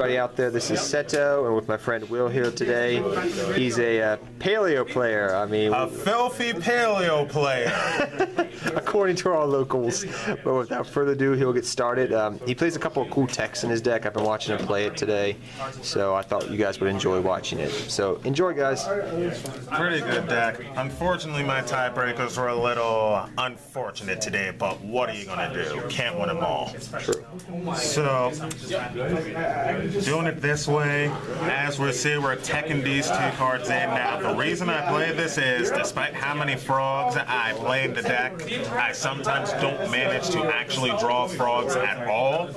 everybody out there. This is Seto, and with my friend Will here today. He's a paleo player. I mean, a filthy paleo player, according to our locals. But without further ado, he'll get started. He plays a couple of cool techs in his deck. I've been watching him play it today, so I thought you guys would enjoy watching it. So enjoy, guys. Pretty good deck. Unfortunately, my tiebreakers were a little unfortunate today, but what are you gonna do? Can't win them all. True. So, doing it this way, as we see, we're teching these two cards in. Now, the reason I play this is, despite how many frogs I play in the deck, I sometimes don't manage to actually draw frogs at all.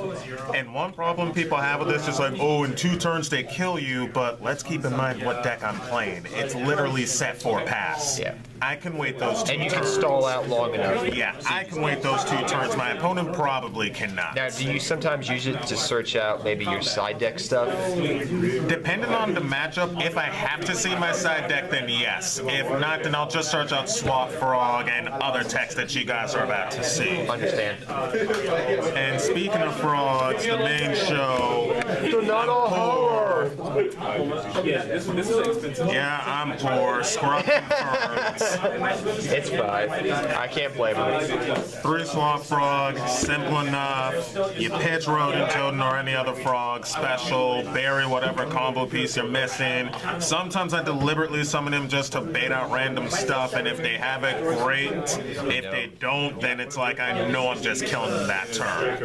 And one problem people have with this is like, oh, in 2 turns they kill you, but let's keep in mind what deck I'm playing. It's literally set for pass. Yeah. I can wait those 2 turns. And you can stall out long enough. Yeah, I can wait those 2 turns. My opponent probably cannot. Now, do you sometimes use it to search out maybe your side deck stuff? Depending on the matchup, if I have to see my side deck, then yes. If not, then I'll just search out Swap Frog and other text that you guys are about to see. Understand. And speaking of frogs, the main show. They're not all horror. Yeah, I'm poor. Scrub confirmed. It's 5. I can't blame him. 3 Swamp Frog, simple enough. You pitch Rodent Totem or any other frog, special, bury whatever combo piece you're missing. Sometimes I deliberately summon him just to bait out random stuff, and if they have it, great. If they don't, then it's like I know I'm just killing them that turn.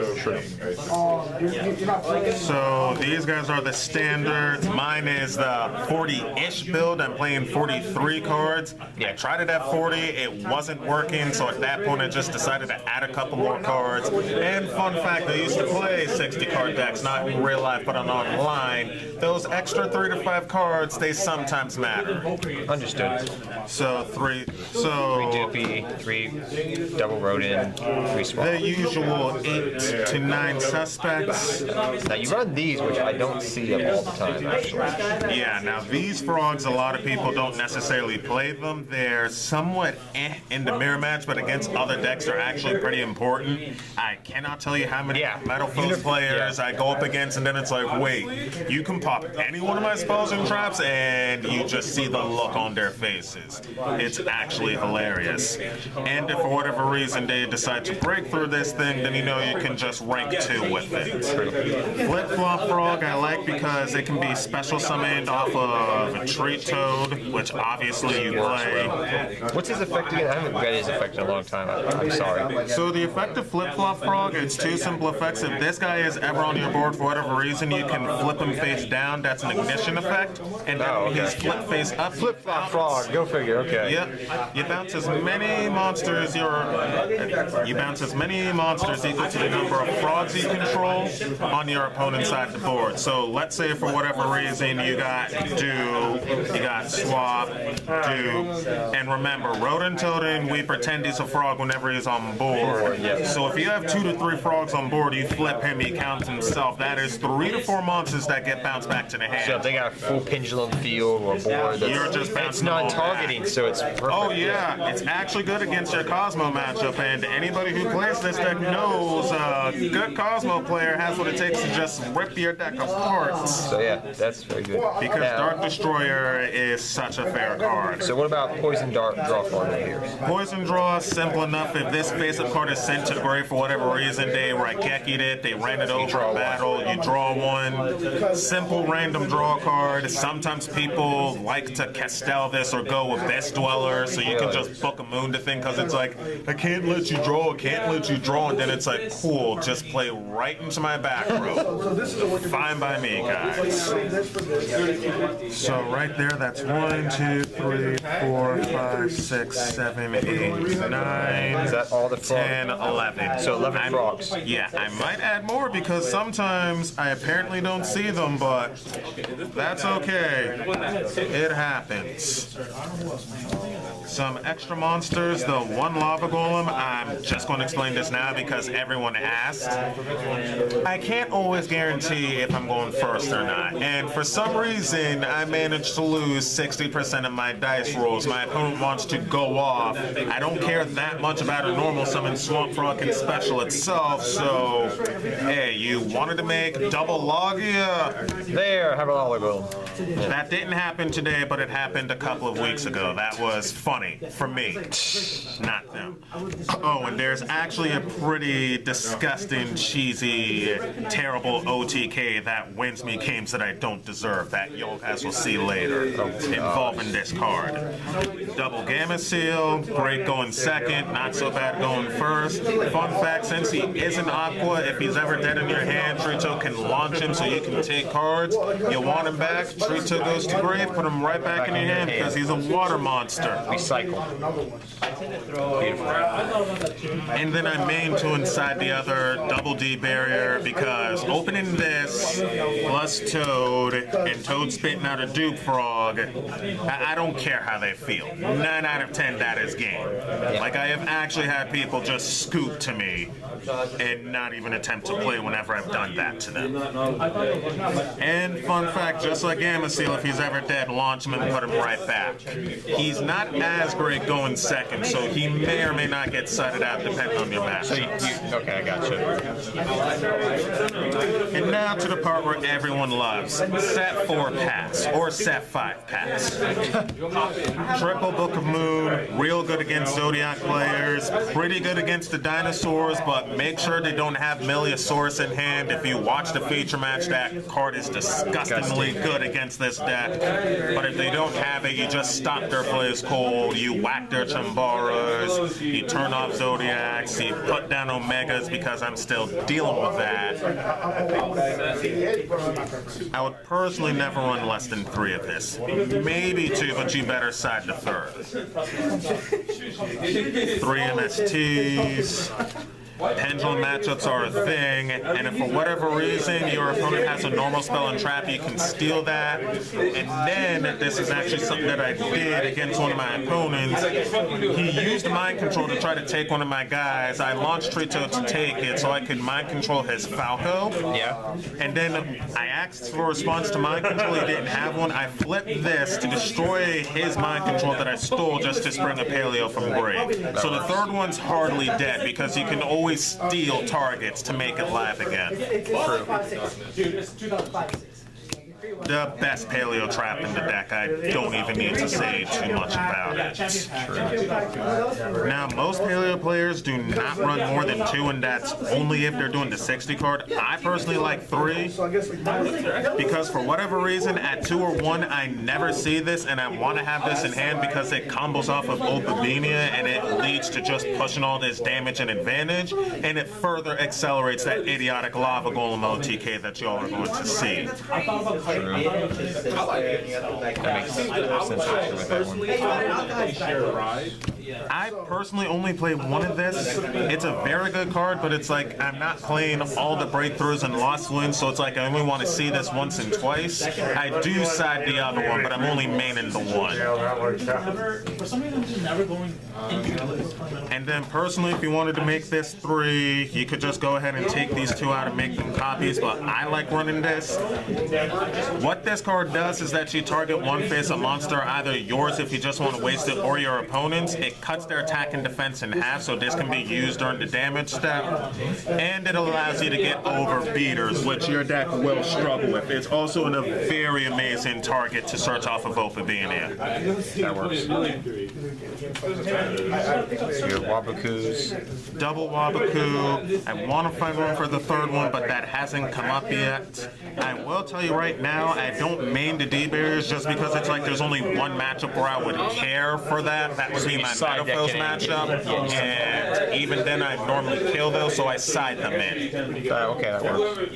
So these guys are the standards. Mine is the 40-ish build. I'm playing 43 cards. I tried it at 40, it wasn't working, so at that point I just decided to add a couple more cards. And fun fact, I used to play 60 card decks, not in real life but on online. Those extra 3 to 5 cards, they sometimes matter. Understood. So 3 Doopy, 3 double rodent, 3 swap. The usual 8 to 9 suspects. Now you run these, which I don't see them all the time, actually. Yeah, now these frogs, a lot of people don't necessarily play them. They're somewhat in the mirror match, but against other decks they're actually pretty important. I cannot tell you how many Metal Foes players I go up against, and then it's like, wait, you can pop any one of my spells and traps, and you just see the look on their faces. It's actually hilarious. And if for whatever reason they decide to break through this thing, then you know you can just rank 2 with it. Flip-Flop Frog I like because it can be special summoned off of a Treat Toad, which obviously you play. What's his effect again? I haven't read his effect in a long time. I'm sorry. So the effect of Flip-Flop Frog, it's 2 simple effects. If this guy is ever on your board for whatever reason, you can flip him face down. That's an ignition effect. And then when he's flip face up, Flip-Flop Frog. Go figure. Okay. Yep. You bounce as many monsters equal to the number of frogs you control on your opponent's side of the board. So let's say for whatever reason you got Do, you got Swap, Do, and remember, Rodent Totem, we pretend he's a frog whenever he's on board. So if you have 2 to 3 frogs on board, you flip him, he counts himself. That is 3 to 4 monsters that get bounced back to the hand. So if they got a full pendulum field or board, you're just bouncing. It's non-targeting, so it's perfect. Oh yeah, it's actually good against your Cosmo matchup, and anybody who plays this deck knows a good Cosmo player has what it takes to just rip your deck apart. So yeah, that's very good. Because Dark Destroyer is such a fair card. So what about Poison Dart draw card here? Poison draw, simple enough. If this face-up card is sent to the grave for whatever reason, they Raigeki'd it, they ran it over a battle, you draw one. Simple random draw card. Sometimes people like to Castell this or go with Best Dweller, so you can just book a moon to thing, because it's like, I can't let you draw, and then it's like, cool, just play right into my back row. Fine by me, guys. So right there, that's 1, 2, 3, 4, 5, 6, 7, 8, 9. Is that all the frogs? 10, 11. So 11 frogs. Yeah, I might add more because sometimes I apparently don't see them, but that's okay. It happens. Some extra monsters, the one lava golem, I'm just going to explain this now because everyone asked. I can't always guarantee if I'm going first or not, and for some reason I managed to lose 60% of my dice rolls. My opponent wants to go off. I don't care that much about a normal summon Swamp Frog and special itself, so hey, you wanted to make double Logia? There, have a lolligo. That didn't happen today, but it happened a couple of weeks ago. That was funny for me, not them. Oh, and there's actually a pretty disgusting, cheesy, terrible OTK that wins me games that I don't deserve, that y'all guys will see later, involving this card. Double Gamma Seal, great going second, not so bad going first. Fun fact, since he is an Aqua, if he's ever dead in your hand, Trito can launch him so you can take cards. You want him back, Trito goes to grave, put him right back in your hand because he's a water monster. Recycle. And then I main to inside the other double D barrier because opening this plus Toad and Toad spitting out a Duke Frog, I don't care how they feel. 9 out of 10 that is game. Like I have actually had people just scoop to me and not even attempt to play whenever I've done that to them. And fun fact, just like Gamma Seal, if he's ever dead, launch him and put him right back. He's not as great going second, so he may or may not get cited out depending on your match. Okay, I got you. And now to the part where everyone loves, set 4 packs, or set 5 packs. Triple Book of Moon, real good against Zodiac players, pretty good against the dinosaurs, but make sure they don't have Meliosaurus in hand. If you watch the feature match, that card is disgustingly good against this deck. But if they don't have it, you just stop their plays cold, you whack their Chimbaras, you turn off Zodiacs, you put down Omegas because I'm still dealing with that. I would personally never run less than 3 of this. Maybe 2, but you better side the 3rd. 3 MSTs. Pendulum matchups are a thing, and if for whatever reason your opponent has a normal spell and trap, you can steal that. And then, this is actually something that I did against one of my opponents. He used mind control to try to take one of my guys. I launched Trito to take it so I could mind control his Falco. Yeah. And then I asked for a response to mind control. He didn't have one. I flipped this to destroy his mind control that I stole just to spring a Paleo from grave. So the 3rd one's hardly dead because you can always steal targets to make it live again. True. The best paleo trap in the deck. I don't even need to say too much about it. Now, most paleo players do not run more than 2, and that's only if they're doing the 60 card. I personally like 3 because for whatever reason, at 2 or 1, I never see this, and I want to have this in hand because it combos off of Opabenia, and it leads to just pushing all this damage and advantage, and it further accelerates that idiotic lava golem OTK that y'all are going to see. True. That makes sense with that one. I personally only play 1 of this. It's a very good card, but it's like I'm not playing all the breakthroughs and lost wins, so it's like I only want to see this once and twice. I do side the other one, but I'm only maining the 1. And then personally, if you wanted to make this 3, you could just go ahead and take these 2 out and make them copies, but I like running this. What this card does is that you target one face-up monster, either yours if you just want to waste it, or your opponent's. It cuts their attack and defense in half, so this can be used during the damage step. And it allows you to get over beaters, which your deck will struggle with. It's also a very amazing target to search off of Opabenia. That works. So you have Wabakus. Double Wabaku. I want to find one for the 3rd one, but that hasn't come up yet. I will tell you right now, I don't main the D-Barriers just because it's like there's only one matchup where I would care for that. That would be my Metaphos matchup, and even then I normally kill those, so I side them in. Okay, that works.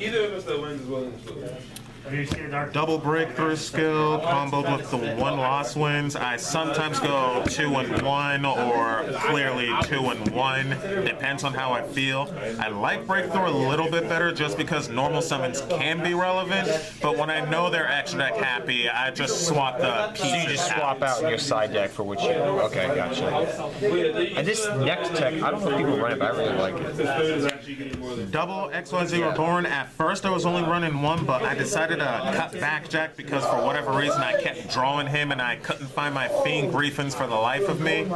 double breakthrough skill comboed with the 1 loss wins. I sometimes go 2-1 or clearly 2-1. Depends on how I feel. I like breakthrough a little bit better just because normal summons can be relevant, but when I know they're extra deck happy, I just swap the pieces. So you just swap out your side deck for what you... Okay, gotcha. And this next tech, I don't know if people run it, but I really like it. Double XYZ Reborn. At first I was only running 1, but I decided to cut back Jack because for whatever reason I kept drawing him and I couldn't find my Fiend Griffins for the life of me.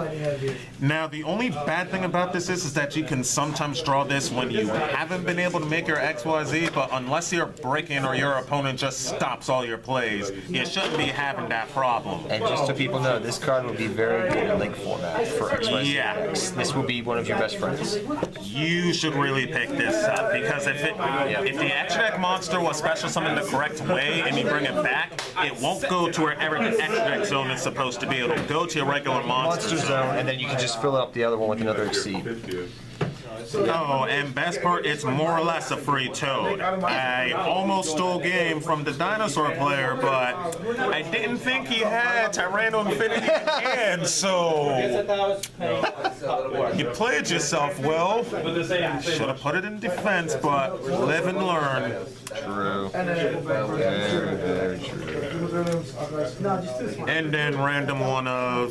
Now the only bad thing about this is that you can sometimes draw this when you haven't been able to make your XYZ, but unless you're breaking or your opponent just stops all your plays, you shouldn't be having that problem. And just so people know, this card will be very good in link format for XYZ decks. This will be one of your best friends. You should really pick this up because if the extra deck monster was special summoned the correct way and you bring it back, it won't go to wherever the extra deck zone is supposed to be. It'll go to your regular monster zone, and then you can just fill up the other one with another Exceed. Oh, and best part, it's more or less a free toad. I almost stole game from the dinosaur player, but I didn't think he had Tyranno Infinity in hand, so you played yourself well. Should have put it in defense, but live and learn. True. Very, very true. And then random one of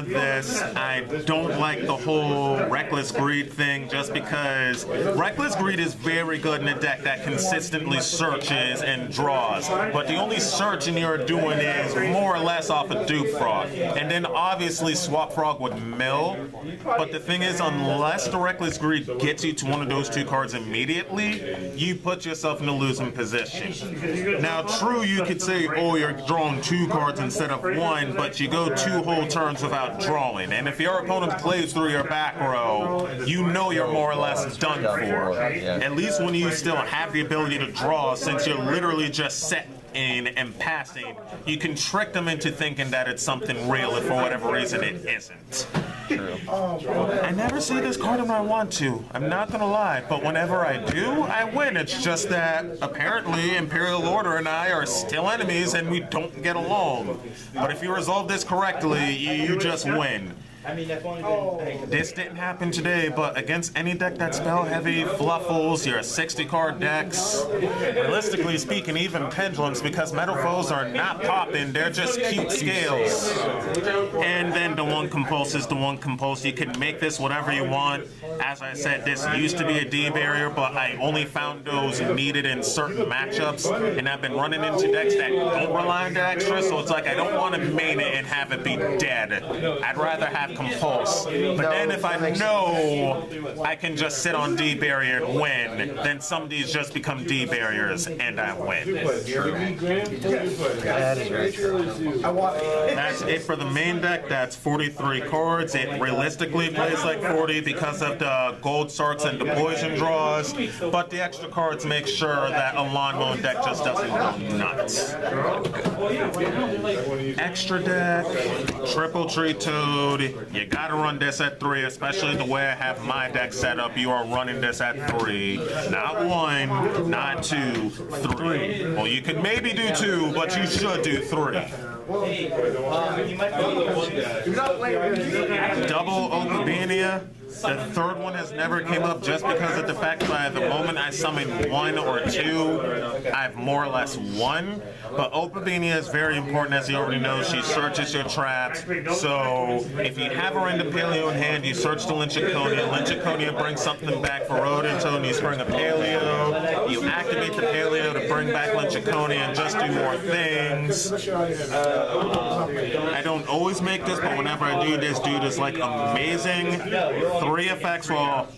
this. I don't like the whole Reckless Greed thing just because Reckless Greed is very good in a deck that consistently searches and draws. But the only searching you're doing is more or less off of Duke Frog. And then obviously Swap Frog would mill. But the thing is, unless the Reckless Greed gets you to one of those 2 cards immediately, you put yourself in a losing position. Now, true, you could say, oh, you're drawing 2 cards instead of 1, but you go 2 whole turns without drawing. And if your opponent plays through your back row, you know you're more or less done for. At least when you still have the ability to draw, since you're literally just set in and passing, you can trick them into thinking that it's something real if for whatever reason it isn't. True. I never see this card when I want to. I'm not gonna lie, but whenever I do, I win. It's just that apparently Imperial Order and I are still enemies and we don't get along. But if you resolve this correctly, you just win. This didn't happen today, but against any deck that's spell heavy, Fluffles, your 60-card decks, realistically speaking, even Pendulums, because Metal Foes are not popping, they're just cute scales. And then the 1 compulse is the 1 compulse. You can make this whatever you want. As I said, this used to be a D barrier, but I only found those needed in certain matchups, and I've been running into decks that don't rely on the extra, so it's like I don't want to main it and have it be dead. I'd rather have compulse. But then if I know I can just sit on D barrier and win, then some of these just become D barriers and I win. That is very true. That's it for the main deck. That's 43 cards. It realistically plays like 40 because of the gold sarks and the poison draws, but the extra cards make sure that a lawn mowing deck just doesn't go nuts. Extra deck, triple tree toad. You gotta run this at 3, especially the way I have my deck set up. You are running this at 3. Not 1, not 2, 3. Well, you could maybe do 2, but you should do 3. Double Opabania. The 3rd one has never came up just because of the fact that by the moment I summon 1 or 2, I've more or less won. But Opabania is very important, as you already know. She searches your traps. So if you have her in the Paleo in hand, you search the Lynchiconia. Lynchiconia brings something back for Rodentone. You spring a Paleo. You activate the Paleo to bring back Lynchiconia and just do more things. I don't always make this, but whenever I do, this dude is like amazing. 3 effects, well,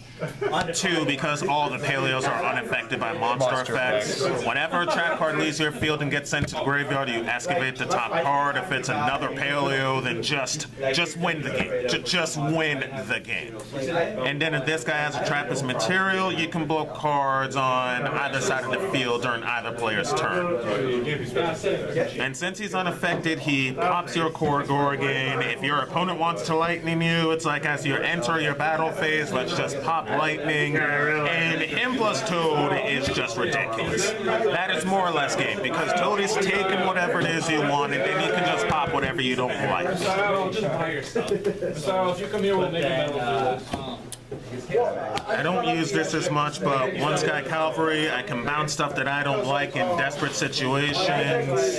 2 because all the Paleos are unaffected by monster effects. Whenever a trap card leaves your field and gets sent to the graveyard, you excavate the top card. If it's another Paleo, then just win the game. Just win the game. And then if this guy has a trap as material, you can blow cards on either side of the field during either player's turn. And since he's unaffected, he pops your core Gorgon. If your opponent wants to lightning you, it's like as you enter your battle phase, let's just pop lightning, and him plus Toad is just ridiculous. That is more or less game, because Toad is taking whatever it is you want, and then you can just pop whatever you don't like. I don't use this as much, but One Sky Cavalry, I can bounce stuff that I don't like in desperate situations.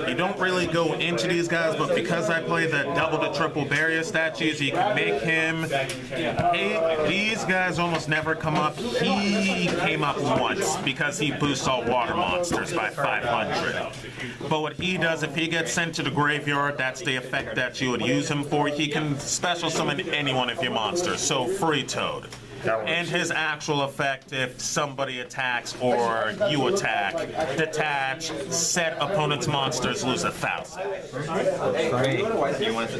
You don't really go into these guys, but because I play the double to triple barrier statues, you can make him. Hey, these guys almost never come up. He came up once because he boosts all water monsters by 500. But what he does, if he gets sent to the graveyard, that's the effect that you would use him for. He can special summon any one of your monsters, so free Toad. And his actual effect, if somebody attacks or you attack, detach, set opponent's monsters, lose 1,000.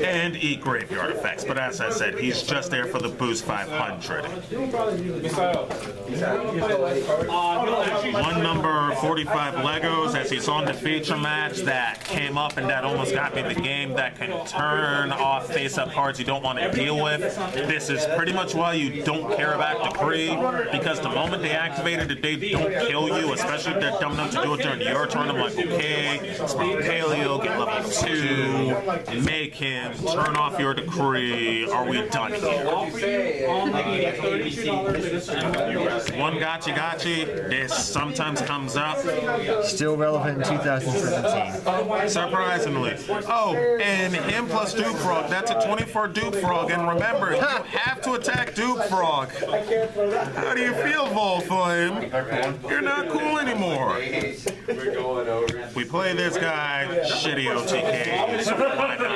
And eat graveyard effects. But as I said, he's just there for the boost 500. One number 45 Legos, as he's on the feature match, that came up and that almost got me the game, that can turn off face-up cards you don't want to deal with. This is pretty much why you don't care about Decree, because the moment they activated it, they don't kill you, especially if they're dumb enough to do it during your turn. I'm like, okay, spawn Paleo, get level 2, make him, turn off your Decree, are we done here? One Gotchi, this sometimes comes up. Still relevant in 2017. Surprisingly. Oh, and him plus Duke Frog, that's a 24 Duke Frog, and remember, you have to attack Duke Frog. How do you feel, Volflame? You're not cool anymore. We play this guy, shitty OTK. So why not?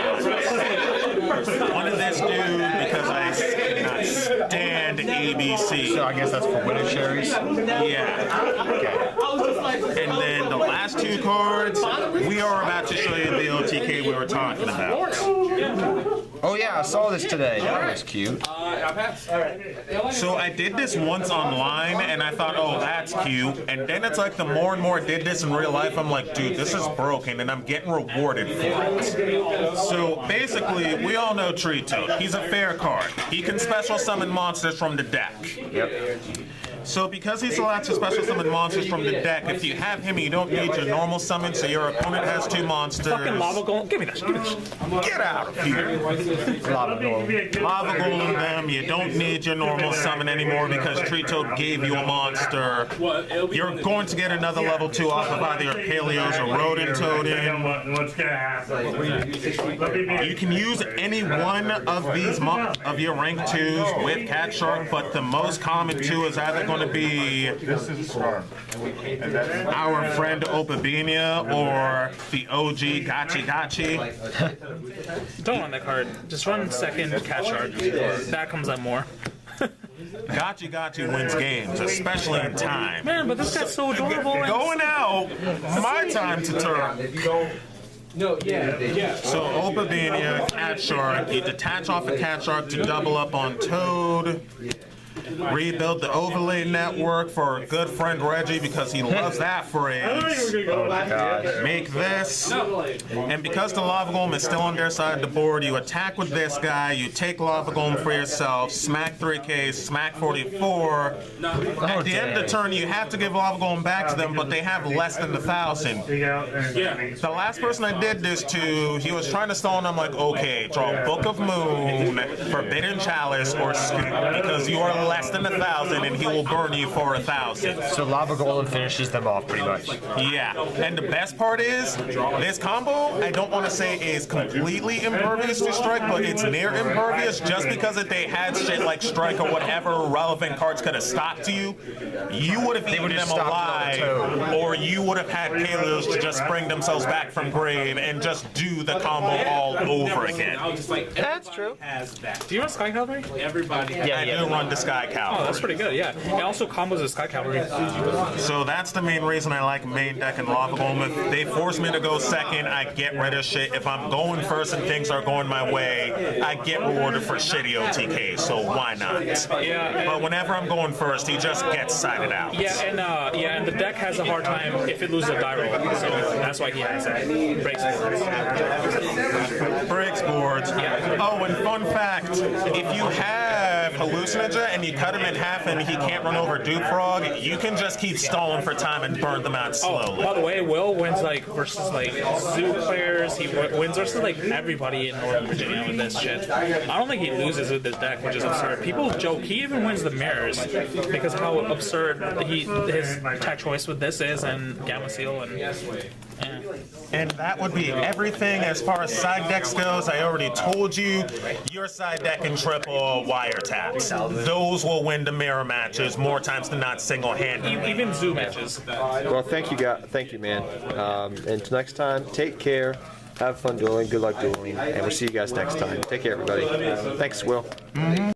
One of this dude, because I cannot stand ABC. So I guess that's for winter cherries? Yeah. Okay. And then the last two cards, we are about to show you the OTK we were talking about. Oh yeah, I saw this today. That was cute. So I did this once online, and I thought, oh, that's cute. And then it's like the more and more I did this in real life, I'm like, dude, this is broken, and I'm getting rewarded for it. So basically, we all know Tree Toad. He's a fair card. He can special summon monsters from the deck. Yep. So because he's allowed to special summon monsters from the deck, if you have him, you don't need your normal summon, so your opponent has 2 monsters. Fucking lava golem. Give me this. Get out of here. Lava golem. Lava golem them, you don't need your normal summon anymore because Tree Toad gave you a monster. You're going to get another level 2 off of either your Paleos or Rodent Toading. What's gonna happen? You can use any one of these of your rank 2s with Cat Shark, but the most common 2 is either going to be our friend Opabinia or the OG Gotchi. Don't run that card. Just run second Cat Shark. That comes up more. Gotchi wins games, especially in time. Man, but this guy's so adorable. Going out, my time to turn. No, yeah. So Opabinia, Cat Shark, you detach off a Cat Shark to double up on Toad. Rebuild the overlay network for our good friend Reggie because he loves that phrase. Oh my gosh. Make this, and because the Lava Golem is still on their side of the board, you attack with this guy, you take Lava Golem for yourself, smack 3K, smack 44. At the end of the turn, you have to give Lava Golem back to them, but they have less than 1,000. The last person I did this to, he was trying to stall, and I'm like, okay, draw Book of Moon, Forbidden Chalice, or Scoop, because you are less than 1,000 and he will burn you for 1,000. So Lava Golem finishes them off pretty much. Yeah, and the best part is, this combo, I don't want to say is completely impervious to strike, but it's near impervious just because if they had shit like strike or whatever relevant cards could have stopped you, you would have eaten them alive, or you would have had Paleos to just bring themselves back from grave and just do the combo all over again. That's true. Do you run Sky Cavalry? Yeah, I do run the Sky Cavalry. Oh, that's pretty good, yeah. It also combos with Sky Cavalry. So that's the main reason I like main deck and Lava Golem. If they force me to go second, I get rid of shit. If I'm going first and things are going my way, I get rewarded for shitty OTK, so why not? Yeah. But whenever I'm going first, he just gets sided out. Yeah, and the deck has a hard time and if it loses a die roll, so that's why he has it. Breaks boards. Breaks boards. Yeah. Oh, and fun fact, if you have Hallucinogen and you cut him in half and he can't run over Duke Frog, you can just keep stalling for time and burn them out slowly. By the way, Will wins like versus like zoo players. He wins versus like everybody in Northern Virginia with this shit. I don't think he loses with this deck, which is absurd. People joke he even wins the mirrors because of how absurd his attack choice with this is and Gamma Seal and. And that would be everything as far as side decks goes. I already told you, your side deck and triple wiretaps. Those will win the mirror matches more times than not single-handedly. Even zoo matches. Well, thank you, guys. Thank you, man. Until next time, take care. Have fun dueling. Good luck dueling. And we'll see you guys next time. Take care, everybody. Thanks, Will.